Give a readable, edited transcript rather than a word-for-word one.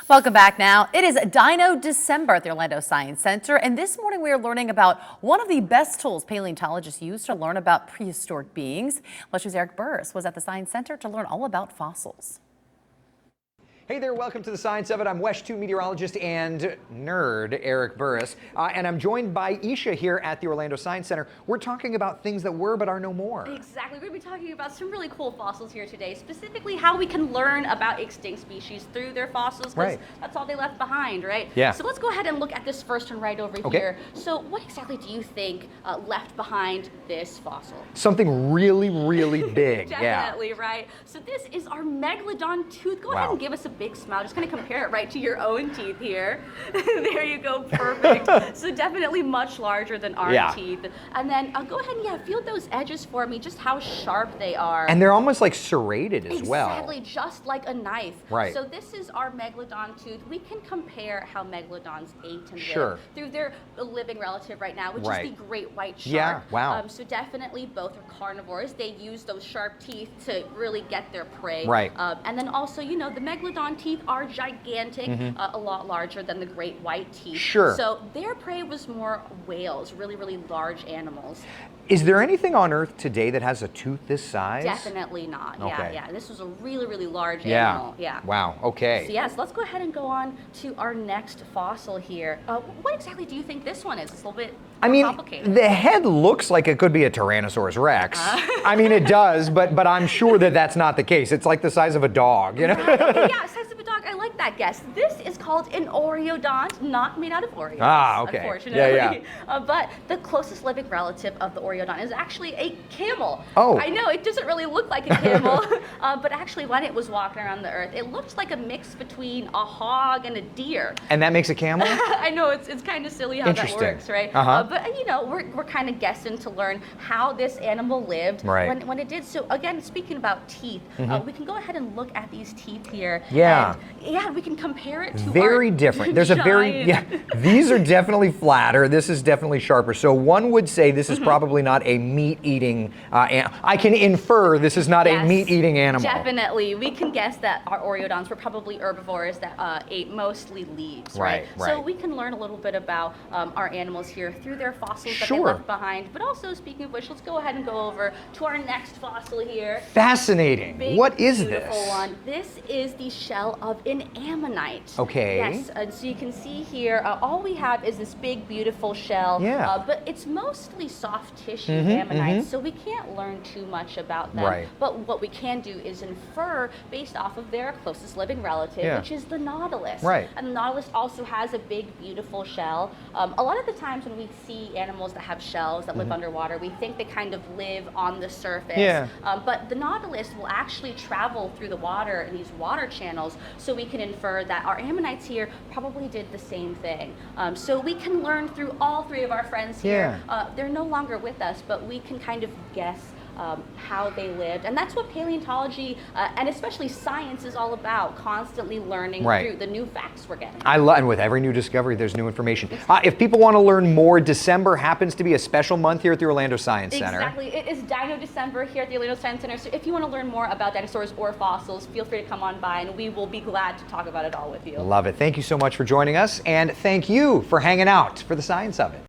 Welcome back now. It is Dino December at the Orlando Science Center, and this morning we are learning about one of the best tools paleontologists use to learn about prehistoric beings. Let's News' Eric Burris was at the Science Center to learn all about fossils. Hey there, welcome to the Science of It. I'm WESH 2 meteorologist and nerd Eric Burris, and I'm joined by Isha here at the Orlando Science Center. We're talking about things that were but are no more. Exactly. We're going to be talking about some really cool fossils here today, specifically how we can learn about extinct species through their fossils, because that's all they left behind, right? Yeah. So let's go ahead and look at this first one right over here. So what exactly do you think left behind this fossil? Something really, really big. Definitely, right? So this is our megalodon tooth. Go ahead and give us a big smile. Just kind of compare it right to your own teeth here. There you go, perfect. So definitely much larger than our teeth. And then go ahead and feel those edges for me, just how sharp they are. And they're almost like serrated as well. Exactly, just like a knife. Right. So this is our megalodon tooth. We can compare how megalodons ate and lived through their living relative right now, which is the great white shark. Yeah, wow. So definitely both are carnivores. They use those sharp teeth to really get their prey. Right. And then also, you know, the megalodon teeth are gigantic, a lot larger than the great white teeth. Sure. So their prey was more whales, really, really large animals. Is there anything on Earth today that has a tooth this size? Definitely not. Okay. Yeah. This was a really, really large animal. Yeah. Wow. Okay. So yes, let's go ahead and go on to our next fossil here. What exactly do you think this one is? It's a little bit complicated. The head looks like it could be a Tyrannosaurus Rex. I mean, it does, but I'm sure that that's not the case. It's like the size of a dog, you know? Yeah, size of a dog. I like that guess. This is called an Oreodont, not made out of Oreos, unfortunately. But the closest living relative of the Oreodont is actually a camel. Oh. I know, it doesn't really look like a camel, but actually when it was walking around the Earth, it looked like a mix between a hog and a deer. And that makes a camel? I know, it's kind of silly how that works, right? But you know, we're kind of guessing to learn how this animal lived when it did. So again, speaking about teeth, we can go ahead and look at these teeth here. Yeah. And, we can compare it to very different. There's giant. a very these are definitely flatter. This is definitely sharper. So one would say this is probably not a meat-eating. I can infer this is not a meat-eating animal. Definitely, we can guess that our Oreodonts were probably herbivores that ate mostly leaves. Right. So we can learn a little bit about our animals here through their fossils that they left behind. But also, speaking of which, let's go ahead and go over to our next fossil here. Fascinating. Big, what is beautiful this? One. This is the shell of an ammonite. Okay. Yes, and so you can see here, all we have is this big, beautiful shell. Yeah. But it's mostly soft tissue ammonites, so we can't learn too much about them. Right. But what we can do is infer based off of their closest living relative, which is the nautilus. Right. And the nautilus also has a big, beautiful shell. A lot of the times when we see animals that have shells that live underwater, we think they kind of live on the surface. Yeah. But the nautilus will actually travel through the water in these water channels, so we can infer that our ammonites here probably did the same thing. So we can learn through all three of our friends here. They're no longer with us, but we can kind of guess how they lived. And that's what paleontology and especially science is all about, constantly learning through the new facts we're getting. And with every new discovery, there's new information. If people want to learn more, December happens to be a special month here at the Orlando Science Center. Exactly. It is Dino December here at the Orlando Science Center. So if you want to learn more about dinosaurs or fossils, feel free to come on by and we will be glad to talk about it all with you. Love it. Thank you so much for joining us, and thank you for hanging out for the Science of It.